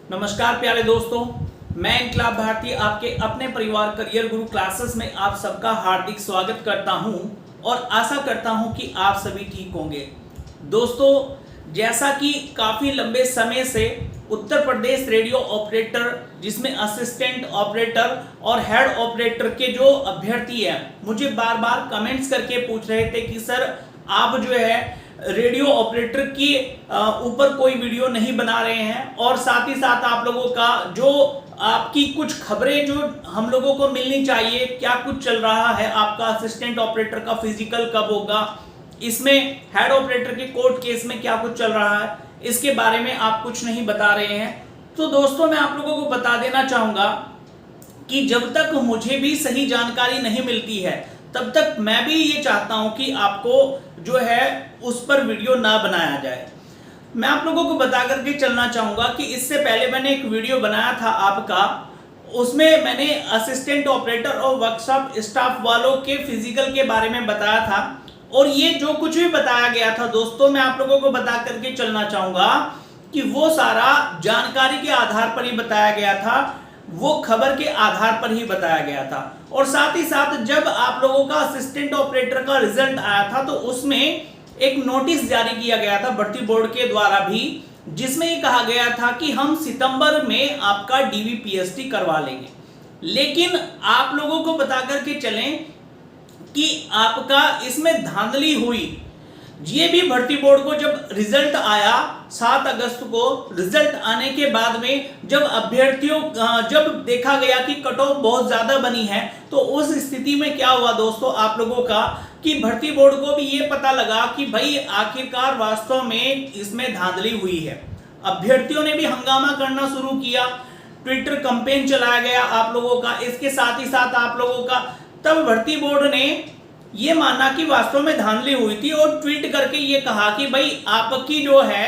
नमस्कार प्यारे दोस्तों, मैं इनकलाब भारती आपके अपने परिवार करियर गुरु क्लासेस में आप सबका हार्दिक स्वागत करता हूं और आशा करता हूं कि आप सभी ठीक होंगे। दोस्तों, जैसा कि काफ़ी लंबे समय से उत्तर प्रदेश रेडियो ऑपरेटर, जिसमें असिस्टेंट ऑपरेटर और हेड ऑपरेटर के जो अभ्यर्थी हैं, मुझे बार बार कमेंट्स करके पूछ रहे थे कि सर आप जो है रेडियो ऑपरेटर की ऊपर कोई वीडियो नहीं बना रहे हैं, और साथ ही साथ आप लोगों का जो आपकी कुछ खबरें जो हम लोगों को मिलनी चाहिए, क्या कुछ चल रहा है, आपका असिस्टेंट ऑपरेटर का फिजिकल कब होगा, इसमें हेड ऑपरेटर के कोर्ट केस में क्या कुछ चल रहा है, इसके बारे में आप कुछ नहीं बता रहे हैं। तो दोस्तों, मैं आप लोगों को बता देना चाहूंगा कि जब तक मुझे भी सही जानकारी नहीं मिलती है तब तक मैं भी ये चाहता हूं कि आपको जो है उस पर वीडियो ना बनाया जाए। मैं आप लोगों को बता करके चलना चाहूंगा कि इससे पहले मैंने एक वीडियो बनाया था आपका, उसमें मैंने असिस्टेंट ऑपरेटर और वर्कशॉप स्टाफ वालों के फिजिकल के बारे में बताया था, और ये जो कुछ भी बताया गया था दोस्तों, मैं आप लोगों को बता करके चलना चाहूंगा कि वो सारा जानकारी के आधार पर ही बताया गया था, वो खबर के आधार पर ही बताया गया था। और साथ ही साथ जब आप लोगों का असिस्टेंट ऑपरेटर का रिजल्ट आया था तो उसमें एक नोटिस जारी किया गया था भर्ती बोर्ड के द्वारा भी, जिसमें ये कहा गया था कि हम सितंबर में आपका डीवीपीएसटी करवा लेंगे। लेकिन आप लोगों को बता करके चलें कि आपका इसमें धांधली हुई। ये भी भर्ती बोर्ड को जब रिजल्ट आया 7 अगस्त को, रिजल्ट आने के बाद में जब अभ्यर्थियों जब देखा गया कि कट ऑफ बहुत ज्यादा बनी है, तो उस स्थिति में क्या हुआ दोस्तों आप लोगों का कि भर्ती बोर्ड को भी ये पता लगा कि भाई आखिरकार वास्तव में इसमें धांधली हुई है। अभ्यर्थियों ने भी हंगामा करना शुरू किया, ट्विटर कैंपेन चलाया गया आप लोगों का, इसके साथ ही साथ आप लोगों का तब भर्ती बोर्ड ने ये माना कि वास्तव में धांधली हुई थी और ट्वीट करके ये कहा कि भाई आपकी जो है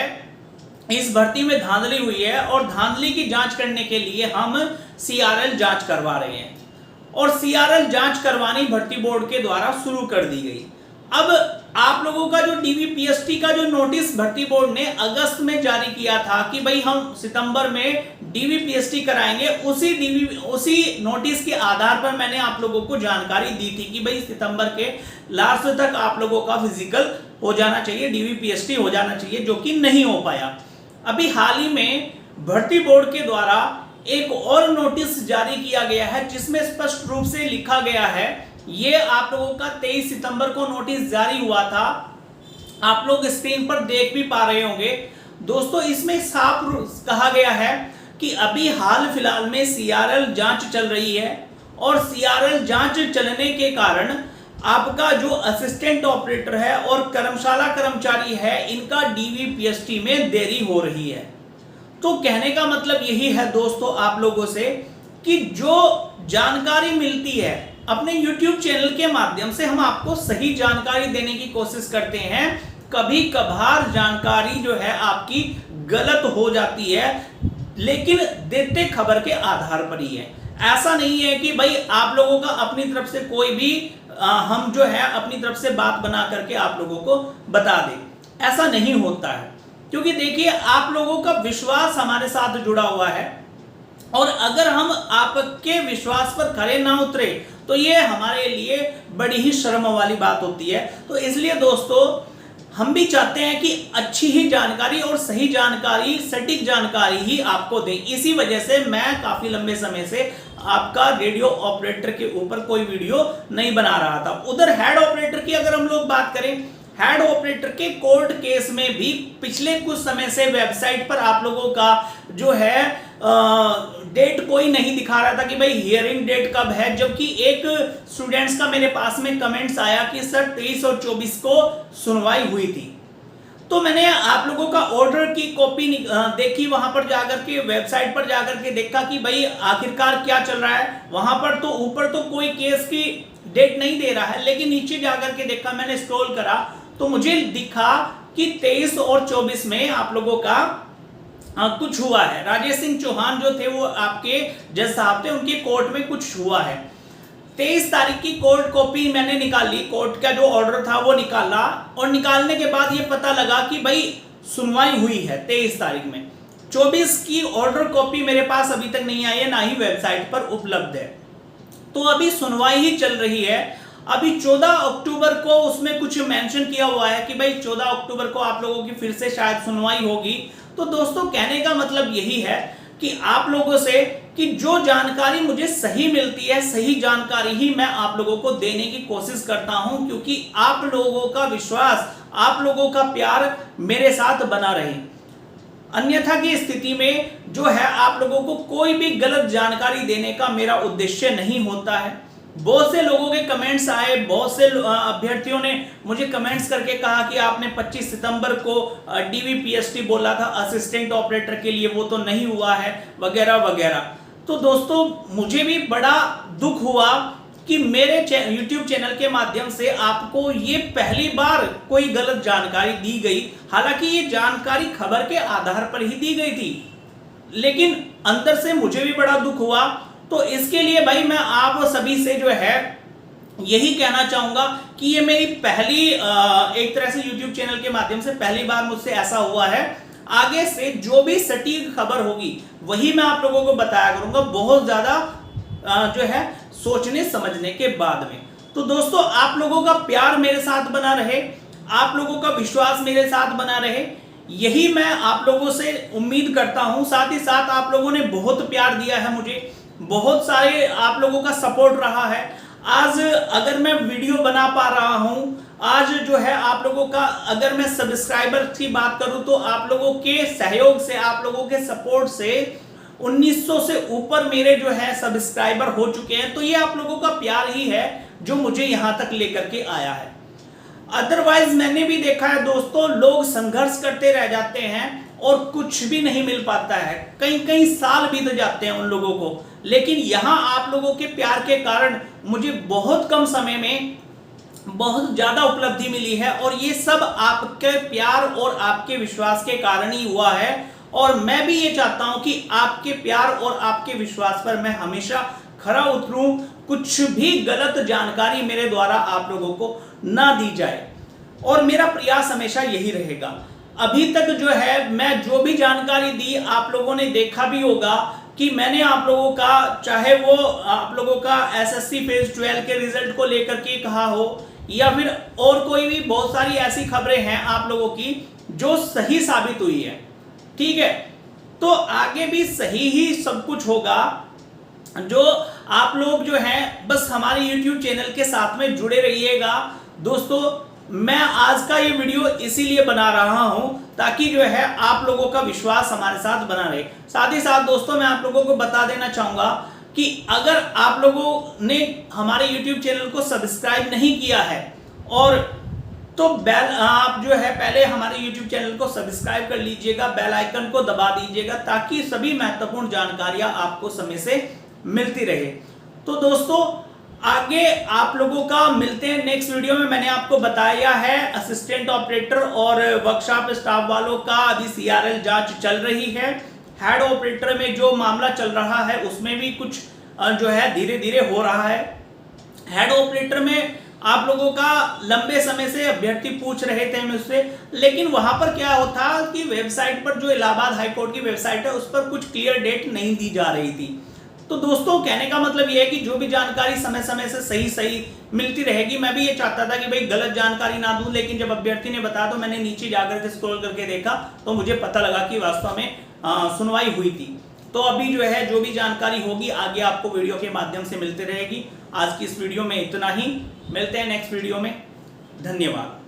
इस भर्ती में धांधली हुई है और धांधली की जांच करने के लिए हम सीआरएल जांच करवा रहे हैं, और सीआरएल जांच करवानी भर्ती बोर्ड के द्वारा शुरू कर दी गई। अब आप लोगों का जो डीवीपीएसटी का जो नोटिस भर्ती बोर्ड ने अगस्त में जारी किया था कि भाई हम सितंबर में डीवीपीएसटी कराएंगे, उसी नोटिस के आधार पर मैंने आप लोगों को जानकारी दी थी कि भाई सितंबर के लास्ट तक आप लोगों का फिजिकल हो जाना चाहिए, डीवीपीएसटी हो जाना चाहिए, जो कि नहीं हो पाया। अभी हाल ही में भर्ती बोर्ड के द्वारा एक और नोटिस जारी किया गया है, जिसमें स्पष्ट रूप से लिखा गया है, ये आप लोगों का 23 सितंबर को नोटिस जारी हुआ था, आप लोग स्क्रीन पर देख भी पा रहे होंगे दोस्तों। इसमें साफ कहा गया है कि अभी हाल फिलहाल में सीआरएल जांच चल रही है, और सीआरएल जांच चलने के कारण आपका जो असिस्टेंट ऑपरेटर है और कर्मशाला कर्मचारी है, इनका डीवीपीएसटी में देरी हो रही है। तो कहने का मतलब यही है दोस्तों आप लोगों से कि जो जानकारी मिलती है अपने YouTube चैनल के माध्यम से, हम आपको सही जानकारी देने की कोशिश करते हैं। कभी कभार जानकारी जो है आपकी गलत हो जाती है, लेकिन देते खबर के आधार पर ही है। ऐसा नहीं है कि भाई आप लोगों का अपनी तरफ से कोई भी हम जो है अपनी तरफ से बात बना करके आप लोगों को बता दें, ऐसा नहीं होता है। क्योंकि देखिए, आप लोगों का विश्वास हमारे साथ जुड़ा हुआ है, और अगर हम आपके विश्वास पर खरे ना उतरे तो ये हमारे लिए बड़ी ही शर्म वाली बात होती है। तो इसलिए दोस्तों, हम भी चाहते हैं कि अच्छी ही जानकारी और सही जानकारी, सटीक जानकारी ही आपको दें। इसी वजह से मैं काफी लंबे समय से आपका रेडियो ऑपरेटर के ऊपर कोई वीडियो नहीं बना रहा था। उधर हेड ऑपरेटर की अगर हम लोग बात करें, हेड ऑपरेटर के कोर्ट केस में भी पिछले कुछ समय से वेबसाइट पर आप लोगों का जो है डेट कोई नहीं दिखा रहा था कि भाई हियरिंग डेट कब है, जबकि एक स्टूडेंट्स का मेरे पास में कमेंट्स आया कि सर 23 और 24 को सुनवाई हुई थी। तो मैंने आप लोगों का ऑर्डर की कॉपी देखी, वहां पर जाकर के वेबसाइट पर जाकर के देखा कि भाई आखिरकार क्या चल रहा है। वहां पर तो ऊपर तो कोई केस की डेट नहीं दे रहा है, लेकिन नीचे जाकर के देखा, मैंने स्क्रॉल करा तो मुझे दिखा कि 23 और 24 में आप लोगों का कुछ हुआ है। राजेश सिंह चौहान जो थे वो आपके जज साहब थे, उनके कोर्ट में कुछ हुआ है। 23 तारीख की कोर्ट कॉपी मैंने निकाली, कोर्ट का जो ऑर्डर था वो निकाला, और निकालने के बाद ये पता लगा कि भाई सुनवाई हुई है 23 तारीख में। 24 की ऑर्डर कॉपी मेरे पास अभी तक नहीं आई है, ना ही वेबसाइट पर उपलब्ध है। तो अभी सुनवाई ही चल रही है। अभी 14 अक्टूबर को उसमें कुछ मेंशन किया हुआ है कि भाई 14 अक्टूबर को आप लोगों की फिर से शायद सुनवाई होगी। तो दोस्तों कहने का मतलब यही है कि आप लोगों से कि जो जानकारी मुझे सही मिलती है, सही जानकारी ही मैं आप लोगों को देने की कोशिश करता हूं, क्योंकि आप लोगों का विश्वास, आप लोगों का प्यार मेरे साथ बना रहे। अन्यथा की स्थिति में जो है आप लोगों को कोई भी गलत जानकारी देने का मेरा उद्देश्य नहीं होता है। बहुत से लोगों के कमेंट्स आए, बहुत से अभ्यर्थियों ने मुझे कमेंट्स करके कहा कि आपने 25 सितंबर को डीवीपीएसटी बोला था असिस्टेंट ऑपरेटर के लिए, वो तो नहीं हुआ है, वगैरह वगैरह। तो दोस्तों मुझे भी बड़ा दुख हुआ कि मेरे YouTube चैनल के माध्यम से आपको ये पहली बार कोई गलत जानकारी दी गई। हालांकि ये जानकारी खबर के आधार पर ही दी गई थी, लेकिन अंदर से मुझे भी बड़ा दुख हुआ। तो इसके लिए भाई मैं आप सभी से जो है यही कहना चाहूंगा कि ये मेरी पहली एक तरह से YouTube चैनल के माध्यम से पहली बार मुझसे ऐसा हुआ है। आगे से जो भी सटीक खबर होगी वही मैं आप लोगों को बताया करूंगा, बहुत ज्यादा जो है सोचने समझने के बाद में। तो दोस्तों आप लोगों का प्यार मेरे साथ बना रहे, आप लोगों का विश्वास मेरे साथ बना रहे, यही मैं आप लोगों से उम्मीद करता हूं। साथ ही साथ आप लोगों ने बहुत प्यार दिया है मुझे, बहुत सारे आप लोगों का सपोर्ट रहा है। आज अगर मैं वीडियो बना पा रहा हूं, आज जो है आप लोगों का, अगर मैं सब्सक्राइबर की बात करूं तो आप लोगों के सहयोग से, आप लोगों के सपोर्ट से 1900 से ऊपर मेरे जो है सब्सक्राइबर हो चुके हैं। तो ये आप लोगों का प्यार ही है जो मुझे यहां तक लेकर के आया है। अदरवाइज मैंने भी देखा है दोस्तों, लोग संघर्ष करते रह जाते हैं और कुछ भी नहीं मिल पाता है, कई कई साल बीत जाते हैं उन लोगों को। लेकिन यहां आप लोगों के प्यार के कारण मुझे बहुत कम समय में बहुत ज्यादा उपलब्धि मिली है, और ये सब आपके प्यार और आपके विश्वास के कारण ही हुआ है। और मैं भी ये चाहता हूं कि आपके प्यार और आपके विश्वास पर मैं हमेशा खरा उतरूं, कुछ भी गलत जानकारी मेरे द्वारा आप लोगों को ना दी जाए, और मेरा प्रयास हमेशा यही रहेगा। अभी तक जो है मैं जो भी जानकारी दी, आप लोगों ने देखा भी होगा कि मैंने आप लोगों का, चाहे वो आप लोगों का एसएससी फेज 12 के रिजल्ट को लेकर के कहा हो, या फिर और कोई भी बहुत सारी ऐसी खबरें हैं आप लोगों की जो सही साबित हुई है। ठीक है, तो आगे भी सही ही सब कुछ होगा। जो आप लोग जो हैं बस हमारे YouTube चैनल के साथ में जुड़े रहिएगा। दोस्तों मैं आज का ये वीडियो इसीलिए बना रहा हूं ताकि जो है आप लोगों का विश्वास हमारे साथ बना रहे। साथ ही साथ दोस्तों मैं आप लोगों को बता देना चाहूंगा कि अगर आप लोगों ने हमारे YouTube चैनल को सब्सक्राइब नहीं किया है, और तो आप जो है पहले हमारे YouTube चैनल को सब्सक्राइब कर लीजिएगा, बेल आइकन को दबा दीजिएगा, ताकि सभी महत्वपूर्ण जानकारियां आपको समय से मिलती रहे। तो दोस्तों आगे आप लोगों का मिलते हैं नेक्स्ट वीडियो में। मैंने आपको बताया है असिस्टेंट ऑपरेटर और वर्कशॉप स्टाफ वालों का अभी CRL जांच चल रही है। हेड ऑपरेटर में जो मामला चल रहा है उसमें भी कुछ जो है धीरे धीरे हो रहा है। हेड ऑपरेटर में आप लोगों का लंबे समय से अभ्यर्थी पूछ रहे थे मुझसे, लेकिन वहां पर क्या होता कि वेबसाइट पर, जो इलाहाबाद हाईकोर्ट की वेबसाइट है, उस पर कुछ क्लियर डेट नहीं दी जा रही थी। तो दोस्तों कहने का मतलब यह है कि जो भी जानकारी समय समय से सही मिलती रहेगी। मैं भी ये चाहता था कि भाई गलत जानकारी ना दूं, लेकिन जब अभ्यर्थी ने बताया तो मैंने नीचे जाकर के स्क्रॉल करके देखा तो मुझे पता लगा कि वास्तव में सुनवाई हुई थी। तो अभी जो है जो भी जानकारी होगी आगे आपको वीडियो के माध्यम से मिलती रहेगी। आज की इस वीडियो में इतना ही, मिलते हैं नेक्स्ट वीडियो में। धन्यवाद।